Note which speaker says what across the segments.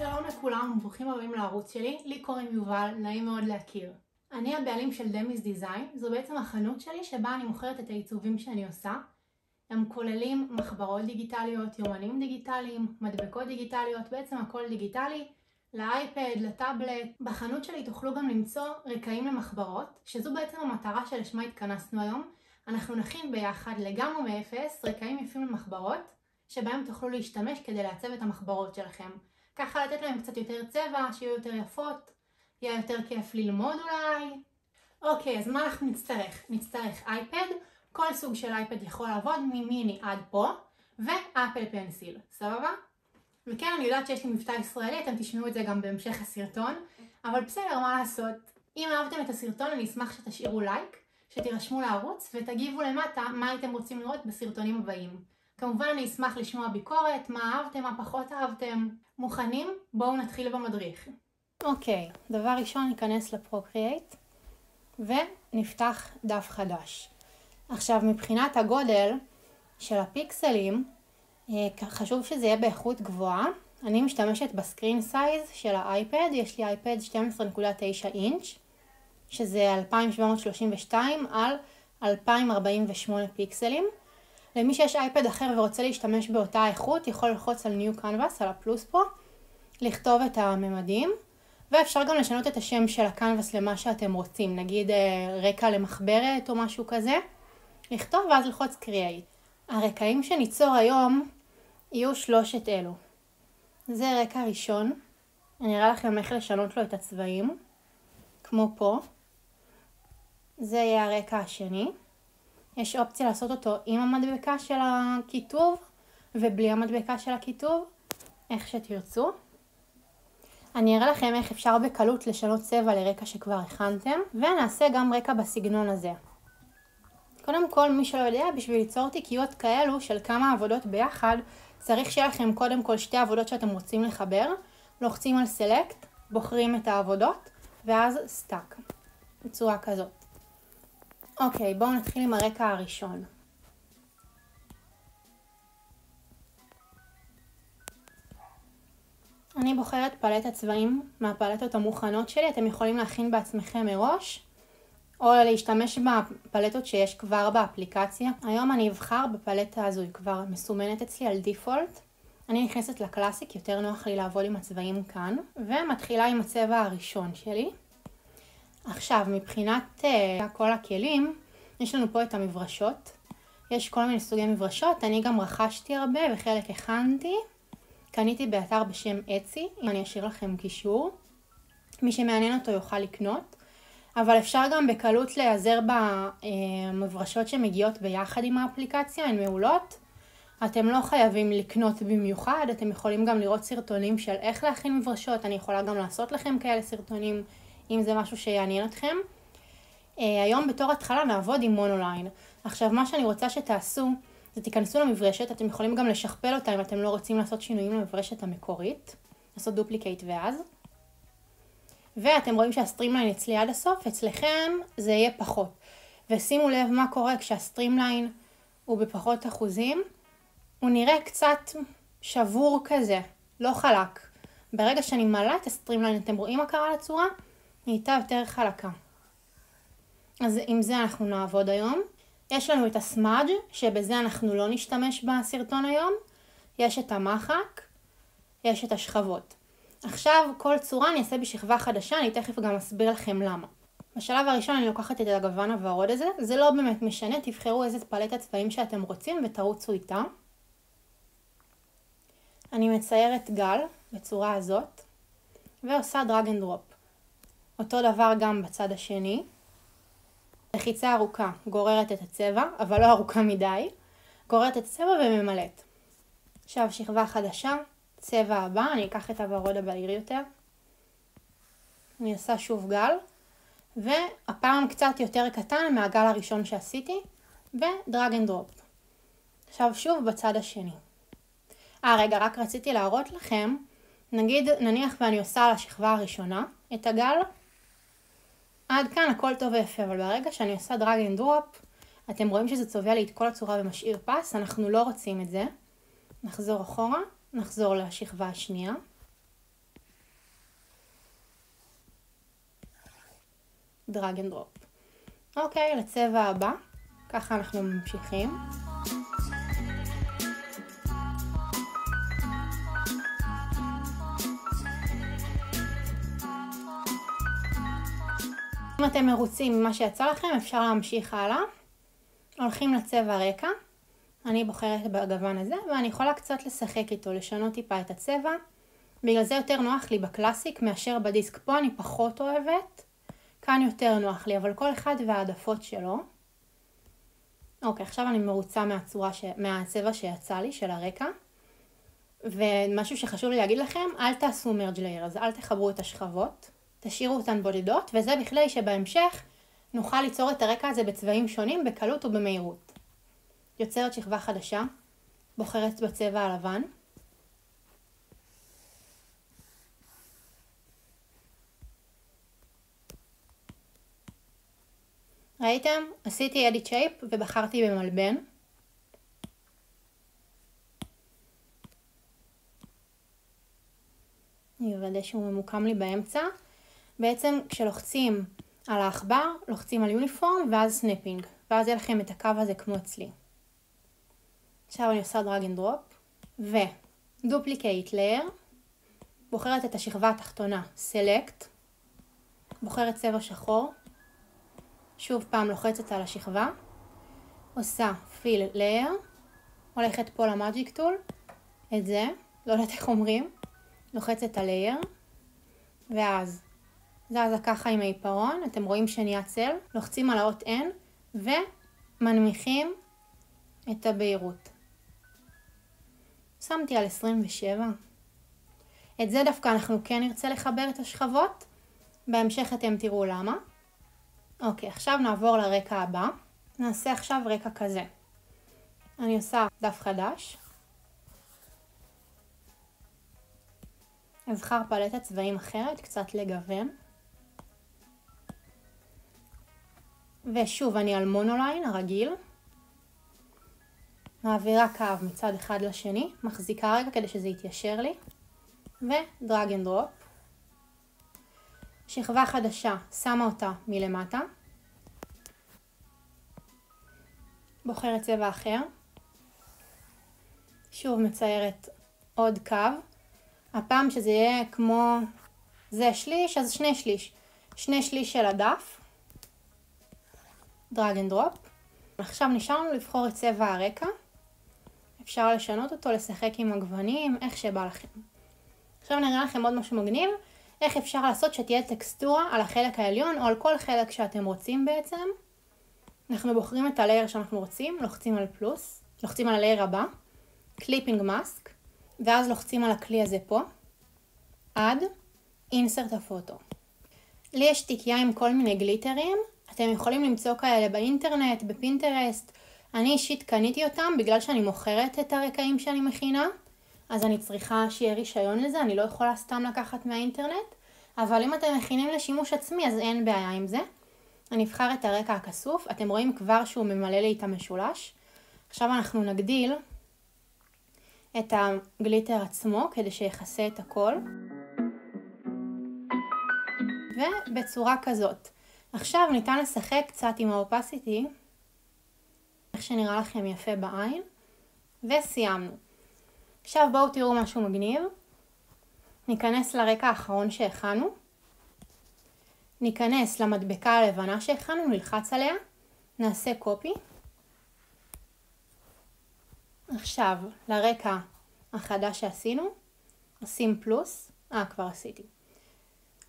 Speaker 1: שלום לכולם וברוכים הבאים לערוץ שלי, לי קוראים יובל, נעים מאוד להכיר. אני הבעלים של דמיס דיזיין, זו בעצם החנות שלי שבה אני מוכרת את העיצובים שאני עושה. הם כוללים מחברות דיגיטליות, יומנים דיגיטליים, מדבקות דיגיטליות, בעצם הכל דיגיטלי, לאייפד, לטאבלט. בחנות שלי תוכלו גם למצוא רקעים למחברות, שזו בעצם המטרה שלשמה התכנסנו היום. אנחנו נכין ביחד לגמרי מאפס רקעים יפים למחברות, שבהם תוכלו להשתמש כדי לעצב את המחברות שלכם. ככה לתת להם קצת יותר צבע, שיהיו יותר יפות, יהיה יותר כיף ללמוד אולי. אוקיי, אז מה אנחנו נצטרך? נצטרך אייפד, כל סוג של אייפד יכול לעבוד ממיני עד פה, ואפל פנסיל, סבבה? וכן, אני יודעת שיש לי מבטא ישראלי, אתם תשמעו את זה גם בהמשך הסרטון, אבל בסדר, מה לעשות? אם אהבתם את הסרטון, אני אשמח שתשאירו לייק, שתירשמו לערוץ ותגיבו למטה מה הייתם רוצים לראות בסרטונים הבאים. כמובן אני אשמח לשמוע ביקורת, מה אהבתם, מה פחות אהבתם. מוכנים? בואו נתחיל במדריך. אוקיי, דבר ראשון ניכנס לפרוקריאייט ונפתח דף חדש. עכשיו מבחינת הגודל של הפיקסלים, חשוב שזה יהיה באיכות גבוהה. אני משתמשת בסקרין סייז של האייפד, יש לי אייפד 12.9 אינץ', שזה 2732 על 2048 פיקסלים. למי שיש אייפד אחר ורוצה להשתמש באותה איכות, יכול ללחוץ על New Canvas, על הפלוס פה, לכתוב את הממדים, ואפשר גם לשנות את השם של הקנבס למה שאתם רוצים, נגיד רקע למחברת או משהו כזה, לכתוב ואז ללחוץ Create. הרקעים שניצור היום יהיו שלושת אלו. זה רקע ראשון, אני אראה לכם איך לשנות לו את הצבעים, כמו פה. זה יהיה הרקע השני. יש אופציה לעשות אותו עם המדבקה של הכיתוב ובלי המדבקה של הכיתוב, איך שתרצו. אני אראה לכם איך אפשר בקלות לשנות צבע לרקע שכבר הכנתם, ונעשה גם רקע בסגנון הזה. קודם כל, מי שלא יודע, בשביל ליצור תיקיות כאלו של כמה עבודות ביחד, צריך שיהיה לכם קודם כל שתי עבודות שאתם רוצים לחבר, לוחצים על Select, בוחרים את העבודות, ואז סטאק, בצורה כזאת. אוקיי, בואו נתחיל עם הרקע הראשון. אני בוחרת פלטת צבעים מהפלטות המוכנות שלי, אתם יכולים להכין בעצמכם מראש, או להשתמש בפלטות שיש כבר באפליקציה. היום אני אבחר בפלטה הזו, היא כבר מסומנת אצלי על דיפולט. אני נכנסת לקלאסיק, יותר נוח לי לעבוד עם הצבעים כאן, ומתחילה עם הצבע הראשון שלי. עכשיו, מבחינת כל הכלים, יש לנו פה את המברשות. יש כל מיני סוגי מברשות, אני גם רכשתי הרבה וחלק הכנתי. קניתי באתר בשם אצי, אני אשאיר לכם קישור. מי שמעניין אותו יוכל לקנות. אבל אפשר גם בקלות להיעזר במברשות שמגיעות ביחד עם האפליקציה, הן מעולות. אתם לא חייבים לקנות במיוחד, אתם יכולים גם לראות סרטונים של איך להכין מברשות. אני יכולה גם לעשות לכם כאלה סרטונים, אם זה משהו שיעניין אתכם. היום בתור התחלה נעבוד עם מונוליין. עכשיו מה שאני רוצה שתעשו, זה תיכנסו למברשת, אתם יכולים גם לשכפל אותה אם אתם לא רוצים לעשות שינויים למברשת המקורית. לעשות דופליקייט ואז. ואתם רואים שהסטרימליין אצלי עד הסוף, אצלכם זה יהיה פחות. ושימו לב מה קורה כשהסטרימליין הוא בפחות אחוזים. הוא נראה קצת שבור כזה, לא חלק. ברגע שאני מעלה את הסטרימליין, אתם רואים מה קרה לצורה? היא הייתה יותר חלקה. אז עם זה אנחנו נעבוד היום. יש לנו את הסמאג' שבזה אנחנו לא נשתמש בסרטון היום. יש את המחק, יש את השכבות. עכשיו כל צורה אני אעשה בשכבה חדשה, אני תכף גם אסביר לכם למה. בשלב הראשון אני לוקחת את הגוון הוורוד הזה, זה לא באמת משנה, תבחרו איזה פלטת צבעים שאתם רוצים ותרוצו איתה. אני מציירת גל בצורה הזאת, ועושה דרג אנד דרופ. אותו דבר גם בצד השני. לחיצה ארוכה גוררת את הצבע, אבל לא ארוכה מדי. גוררת את הצבע וממלאת. עכשיו שכבה חדשה, צבע הבא, אני אקח את הוורוד הבהיר יותר. אני עושה שוב גל, והפעם קצת יותר קטן מהגל הראשון שעשיתי, ודרג אנד דרופ. עכשיו שוב בצד השני. רגע, רק רציתי להראות לכם, נניח ואני עושה על השכבה הראשונה את הגל, עד כאן הכל טוב ויפה, אבל ברגע שאני עושה דרג אנד דרופ, אתם רואים שזה צובע לי את כל הצורה ומשאיר פס, אנחנו לא רוצים את זה. נחזור אחורה, נחזור לשכבה השנייה. דרג אנד דרופ. אוקיי, לצבע הבא, ככה אנחנו ממשיכים. אם אתם מרוצים ממה שיצא לכם, אפשר להמשיך הלאה. הולכים לצבע רקע. אני בוחרת בגוון הזה, ואני יכולה קצת לשחק איתו, לשנות טיפה את הצבע. בגלל זה יותר נוח לי בקלאסיק מאשר בדיסק. פה אני פחות אוהבת, כאן יותר נוח לי, אבל כל אחד והעדפות שלו. אוקיי, עכשיו אני מרוצה מהצבע שיצא לי, של הרקע. ומשהו שחשוב לי להגיד לכם, אל תעשו מרג' לייר, אז אל תחברו את השכבות. תשאירו אותן בודדות, וזה בכדי שבהמשך נוכל ליצור את הרקע הזה בצבעים שונים, בקלות ובמהירות. יוצרת שכבה חדשה, בוחרת בצבע הלבן. ראיתם? עשיתי edit shape ובחרתי במלבן. אני אוודא שהוא ממוקם לי באמצע. בעצם כשלוחצים על העכבר, לוחצים על יוניפורם ואז סנפינג. ואז יהיה לכם את הקו הזה כמו אצלי. עכשיו אני עושה דרג אנד דרופ. ודופליקייט לייר. בוחרת את השכבה התחתונה, סלקט. בוחרת צבע שחור. שוב פעם לוחצת על השכבה. עושה פיל לייר. הולכת פה למאג'יק טול. את זה, לא יודעת איך אומרים. לוחצת על לייר. ואז זזה ככה עם העיפרון, אתם רואים שנהיה צל, לוחצים על האות N ומנמיכים את הבהירות. שמתי על 27. את זה דווקא אנחנו כן נרצה לחבר את השכבות, בהמשך אתם תראו למה. אוקיי, עכשיו נעבור לרקע הבא. נעשה עכשיו רקע כזה. אני עושה דף חדש. אבחר פלטת צבעים אחרת, קצת לגוון. ושוב אני על מונוליין הרגיל. מעבירה קו מצד אחד לשני, מחזיקה רגע כדי שזה יתיישר לי. ודרג אנד דרופ. שכבה חדשה, שמה אותה מלמטה. בוחרת צבע אחר. שוב מציירת עוד קו. הפעם שזה יהיה כמו זה שליש, אז שני שליש. שני שליש של הדף. דרג אנד דרופ. עכשיו נשאר לנו לבחור את צבע הרקע. אפשר לשנות אותו, לשחק עם הגוונים, איך שבא לכם. עכשיו נראה לכם עוד משהו מגניב. איך אפשר לעשות שתהיה טקסטורה על החלק העליון או על כל חלק שאתם רוצים בעצם. אנחנו בוחרים את הלייר שאנחנו רוצים, לוחצים על פלוס, לוחצים על הלייר הבא, קליפינג מאסק, ואז לוחצים על הכלי הזה פה, עד, אינסרט הפוטו. לי יש תיקייה עם כל מיני גליטרים, אתם יכולים למצוא כאלה באינטרנט, בפינטרסט. אני אישית קניתי אותם בגלל שאני מוכרת את הרקעים שאני מכינה, אז אני צריכה שיהיה רישיון לזה, אני לא יכולה סתם לקחת מהאינטרנט, אבל אם אתם מכינים לשימוש עצמי אז אין בעיה עם זה. אני אבחר את הרקע הכסוף, אתם רואים כבר שהוא ממלא לי את המשולש. עכשיו אנחנו נגדיל את הגליטר עצמו כדי שיחסה את הכל. ובצורה כזאת. עכשיו ניתן לשחק קצת עם האופסיטי, איך שנראה לכם יפה בעין, וסיימנו. עכשיו בואו תראו משהו מגניב. ניכנס לרקע האחרון שהכנו. ניכנס למדבקה הלבנה שהכנו, נלחץ עליה, נעשה קופי. עכשיו לרקע החדש שעשינו, עושים פלוס, כבר עשיתי.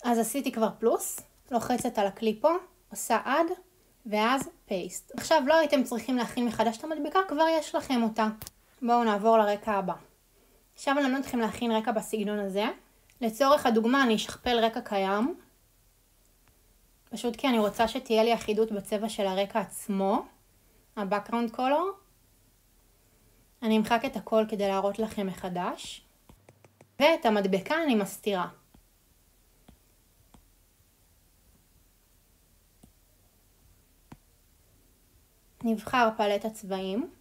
Speaker 1: אז עשיתי כבר פלוס, לוחצת על הכלי פה, עושה עד, ואז פייסט. עכשיו לא הייתם צריכים להכין מחדש את המדבקה, כבר יש לכם אותה. בואו נעבור לרקע הבא. עכשיו אני למד אתכם להכין רקע בסגנון הזה. לצורך הדוגמה אני אשכפל רקע קיים. פשוט כי אני רוצה שתהיה לי אחידות בצבע של הרקע עצמו. ה-background color. אני אמחק את הכל כדי להראות לכם מחדש. ואת המדבקה אני מסתירה. נבחר פלט הצבעים.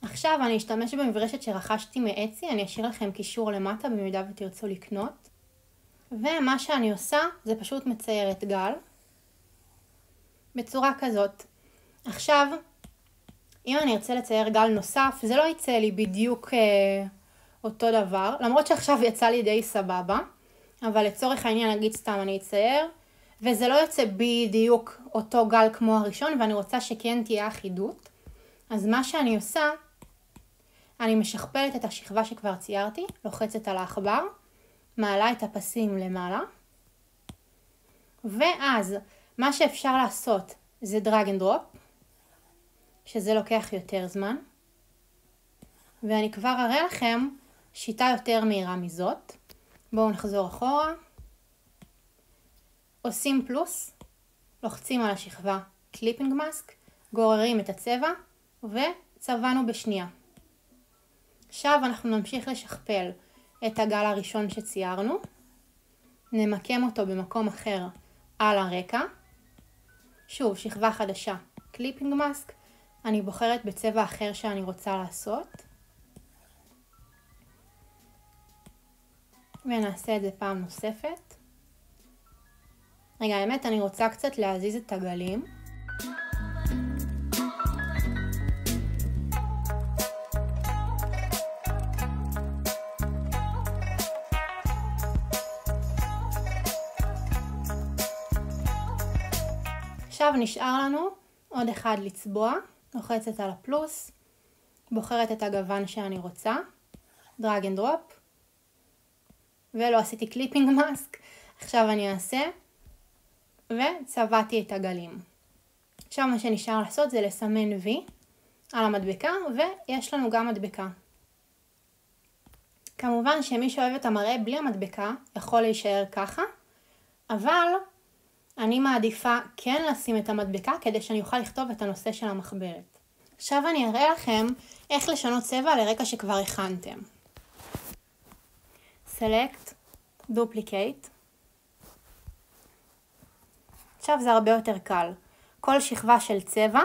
Speaker 1: עכשיו אני אשתמש במברשת שרכשתי מאצי, אני אשאיר לכם קישור למטה במידה ותרצו לקנות. ומה שאני עושה זה פשוט מציירת גל בצורה כזאת. עכשיו, אם אני ארצה לצייר גל נוסף, זה לא יצא לי בדיוק אותו דבר, למרות שעכשיו יצא לי די סבבה, אבל לצורך העניין נגיד סתם אני אצייר, וזה לא יוצא בדיוק אותו גל כמו הראשון, ואני רוצה שכן תהיה אחידות. אז מה שאני עושה, אני משכפלת את השכבה שכבר ציירתי, לוחצת על העכבר, מעלה את הפסים למעלה, ואז מה שאפשר לעשות זה דרג אנד דרופ, שזה לוקח יותר זמן, ואני כבר אראה לכם שיטה יותר מהירה מזאת. בואו נחזור אחורה, עושים פלוס, לוחצים על השכבה קליפינג מאסק, גוררים את הצבע וצבענו בשנייה. עכשיו אנחנו נמשיך לשכפל את הגל הראשון שציירנו, נמקם אותו במקום אחר על הרקע, שוב שכבה חדשה קליפינג מאסק, אני בוחרת בצבע אחר שאני רוצה לעשות, ונעשה את זה פעם נוספת. רגע, האמת אני רוצה קצת להזיז את הגלים. עכשיו נשאר לנו עוד אחד לצבוע, לוחצת על הפלוס, בוחרת את הגוון שאני רוצה, דרג אנד דרופ, ולא עשיתי קליפינג מאסק, עכשיו אני אעשה, וצבעתי את הגלים. עכשיו מה שנשאר לעשות זה לסמן וי על המדבקה, ויש לנו גם מדבקה. כמובן שמי שאוהב את המראה בלי המדבקה יכול להישאר ככה, אבל אני מעדיפה כן לשים את המדבקה כדי שאני אוכל לכתוב את הנושא של המחברת. עכשיו אני אראה לכם איך לשנות צבע לרקע שכבר הכנתם. Select, Duplicate. עכשיו זה הרבה יותר קל. כל שכבה של צבע,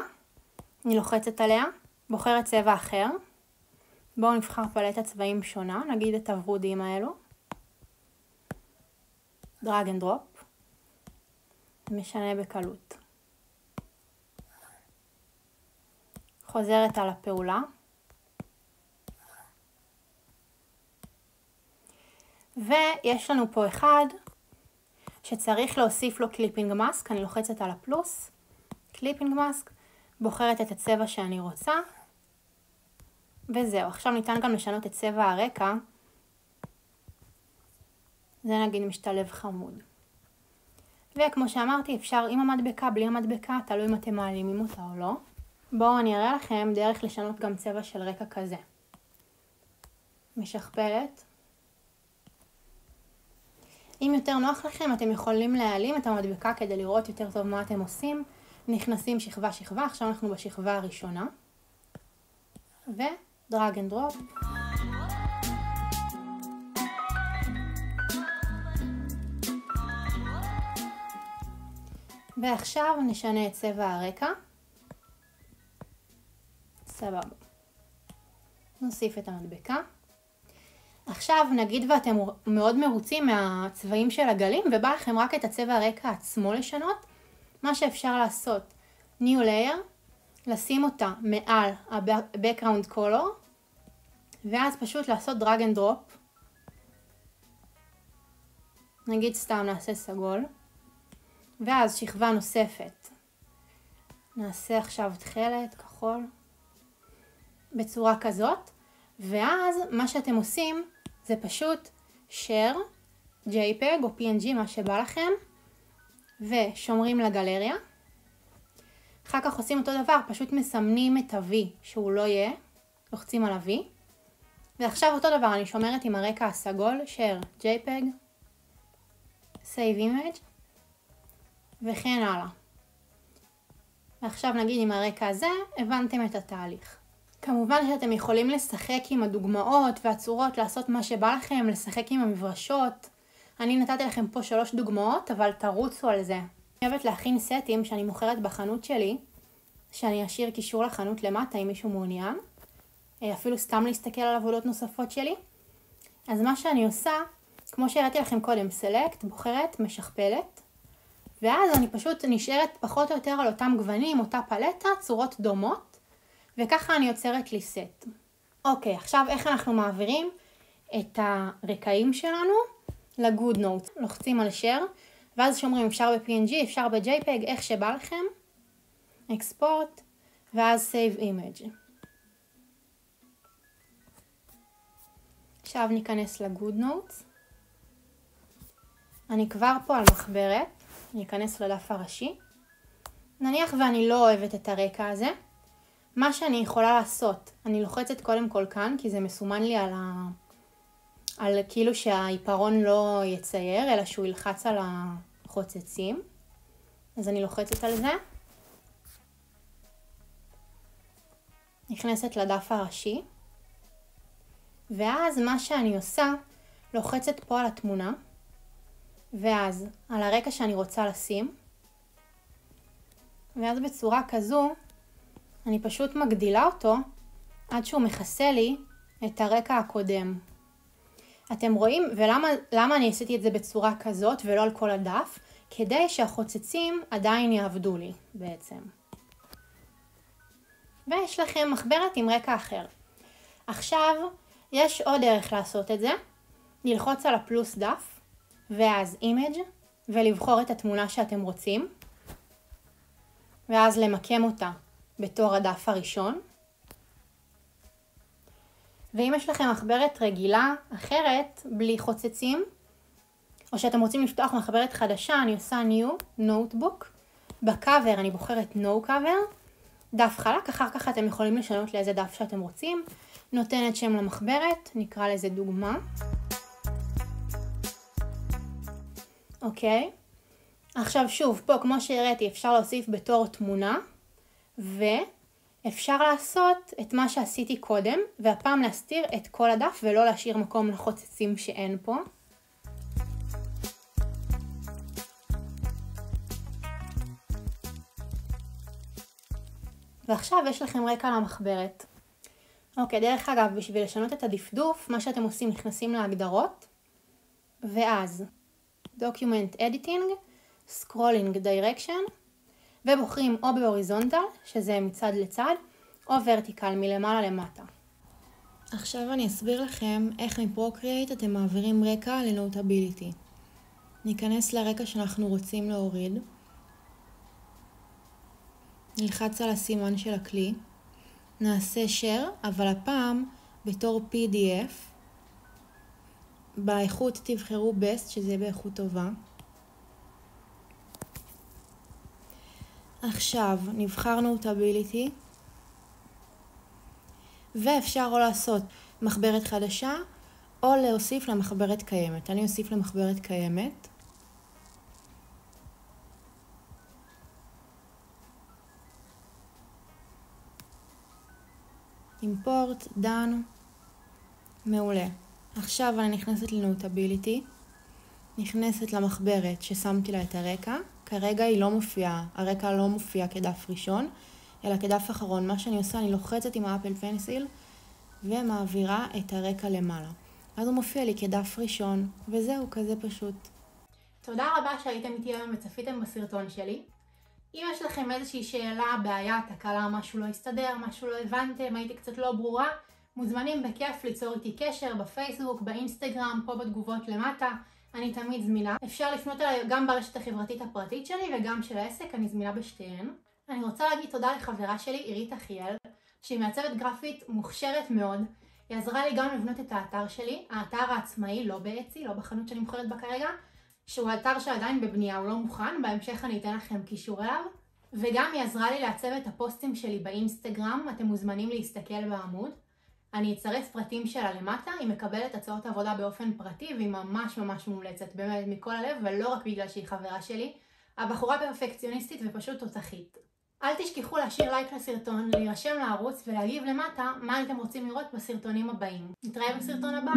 Speaker 1: אני לוחצת עליה, בוחרת צבע אחר. בואו נבחר פלטת צבעים שונה, נגיד את הוורודים האלו. דרג אנד דרופ. משנה בקלות. חוזרת על הפעולה. ויש לנו פה אחד שצריך להוסיף לו קליפינג מאסק, אני לוחצת על הפלוס, קליפינג מאסק, בוחרת את הצבע שאני רוצה, וזהו. עכשיו ניתן גם לשנות את צבע הרקע, זה נגיד משתלב חמוד. וכמו שאמרתי, אפשר עם המדבקה, בלי המדבקה, תלוי אם אתם מעלימים אותה או לא. בואו אני אראה לכם דרך לשנות גם צבע של רקע כזה. משכפלת. אם יותר נוח לכם, אתם יכולים להעלים את המדבקה כדי לראות יותר טוב מה אתם עושים. נכנסים שכבה שכבה, עכשיו אנחנו בשכבה הראשונה. ודרג אנד דרופ. ועכשיו נשנה את צבע הרקע. סבבה. נוסיף את המדבקה. עכשיו נגיד ואתם מאוד מרוצים מהצבעים של הגלים ובא לכם רק את הצבע הרקע עצמו לשנות, מה שאפשר לעשות, New Layer, לשים אותה מעל ה-Background Color, ואז פשוט לעשות Drag and Drop. נגיד סתם נעשה סגול, ואז שכבה נוספת. נעשה עכשיו תכלת, כחול, בצורה כזאת, ואז מה שאתם עושים זה פשוט share, JPEG או PNG, מה שבא לכם, ושומרים לגלריה. אחר כך עושים אותו דבר, פשוט מסמנים את ה-V שהוא לא יהיה, לוחצים על ה-V. ועכשיו אותו דבר, אני שומרת עם הרקע הסגול, share, JPEG, save image, וכן הלאה. ועכשיו נגיד עם הרקע הזה, הבנתם את התהליך. כמובן שאתם יכולים לשחק עם הדוגמאות והצורות, לעשות מה שבא לכם, לשחק עם המברשות. אני נתתי לכם פה 3 דוגמאות, אבל תרוצו על זה. אני אוהבת להכין סטים שאני מוכרת בחנות שלי, שאני אשאיר קישור לחנות למטה אם מישהו מעוניין. אפילו סתם להסתכל על עבודות נוספות שלי. אז מה שאני עושה, כמו שהראיתי לכם קודם, סלקט, בוחרת, משכפלת, ואז אני פשוט נשארת פחות או יותר על אותם גוונים, אותה פלטה, צורות דומות, וככה אני יוצרת לי סט. אוקיי, עכשיו איך אנחנו מעבירים את הרקעים שלנו ל-Good Notes. לוחצים על share, ואז שומרים אפשר ב-PNG, אפשר ב-JPEG, איך שבא לכם, export, ואז save image. עכשיו ניכנס ל-Good Notes. אני כבר פה על מחברת, אני אכנס לדף הראשי. נניח ואני לא אוהבת את הרקע הזה. מה שאני יכולה לעשות, אני לוחצת קודם כל כאן, כי זה מסומן לי על כאילו שהעיפרון לא יצייר, אלא שהוא ילחץ על החוצצים. אז אני לוחצת על זה. נכנסת לדף הראשי. ואז מה שאני עושה, לוחצת פה על התמונה. ואז על הרקע שאני רוצה לשים. ואז בצורה כזו, אני פשוט מגדילה אותו עד שהוא מכסה לי את הרקע הקודם. אתם רואים? ולמה אני עשיתי את זה בצורה כזאת ולא על כל הדף? כדי שהחוצצים עדיין יעבדו לי בעצם. ויש לכם מחברת עם רקע אחר. עכשיו יש עוד דרך לעשות את זה. ללחוץ על הפלוס דף ואז image ולבחור את התמונה שאתם רוצים. ואז למקם אותה בתור הדף הראשון. ואם יש לכם מחברת רגילה אחרת, בלי חוצצים, או שאתם רוצים לפתוח מחברת חדשה, אני עושה new notebook. בקאבר אני בוחרת no cover, דף חלק, אחר כך אתם יכולים לשנות לאיזה דף שאתם רוצים. נותנת שם למחברת, נקרא לזה דוגמה. אוקיי. עכשיו שוב, פה כמו שהראיתי אפשר להוסיף בתור תמונה, ואפשר לעשות את מה שעשיתי קודם, והפעם להסתיר את כל הדף ולא להשאיר מקום לחוצצים שאין פה. ועכשיו יש לכם רקע למחברת. אוקיי, דרך אגב, בשביל לשנות את הדפדוף, מה שאתם עושים, נכנסים להגדרות, ואז Document Editing, Scrolling Direction, ובוחרים או בהוריזונטל, שזה מצד לצד, או ורטיקל, מלמעלה למטה. עכשיו אני אסביר לכם איך מפרוקריאייט אתם מעבירים רקע לנוטביליטי. ניכנס לרקע שאנחנו רוצים להוריד. נלחץ על הסימן של הכלי. נעשה share, אבל הפעם בתור PDF. באיכות תבחרו best, שזה באיכות טובה. עכשיו נבחר נוטביליטי. ואפשר או לעשות מחברת חדשה, או להוסיף למחברת קיימת. אני אוסיף למחברת קיימת. אימפורט, done, מעולה. עכשיו אני נכנסת לנוטביליטי, נכנסת למחברת ששמתי לה את הרקע, כרגע היא לא מופיעה, הרקע לא מופיע כדף ראשון, אלא כדף אחרון. מה שאני עושה, אני לוחצת עם האפל פנסיל ומעבירה את הרקע למעלה. אז הוא מופיע לי כדף ראשון, וזהו, כזה פשוט. תודה רבה שהייתם איתי היום וצפיתם בסרטון שלי. אם יש לכם איזושהי שאלה, בעיה, תקלה, משהו לא הסתדר, משהו לא הבנתם, הייתי קצת לא ברורה, מוזמנים בכיף ליצור איתי קשר בפייסבוק, באינסטגרם, פה בתגובות למטה, אני תמיד זמינה. אפשר לפנות אליי גם ברשת החברתית הפרטית שלי וגם של העסק, אני זמינה בשתיהן. אני רוצה להגיד תודה לחברה שלי, עירית אחיאל, שהיא מעצבת גרפית מוכשרת מאוד. היא עזרה לי גם לבנות את האתר שלי, האתר העצמאי, לא באצי, לא בחנות שאני מוכרת בה כרגע, שהוא אתר שעדיין בבנייה, הוא לא מוכן, בהמשך אני אתן לכם קישור אליו. וגם היא עזרה לי לעצב את הפוסטים שלי באינסטגרם, אתם מוזמנים להסתכל בעמוד. אני אצרף פרטים שלה למטה, היא מקבלת הצעות עבודה באופן פרטי, והיא ממש ממש מומלצת, באמת מכל הלב, ולא רק בגלל שהיא חברה שלי. הבחורה פרפקציוניסטית ופשוט תותחית. אל תשכחו להשאיר לייק לסרטון, להירשם לערוץ ולהגיב למטה מה אתם רוצים לראות בסרטונים הבאים. נתראה בסרטון הבא.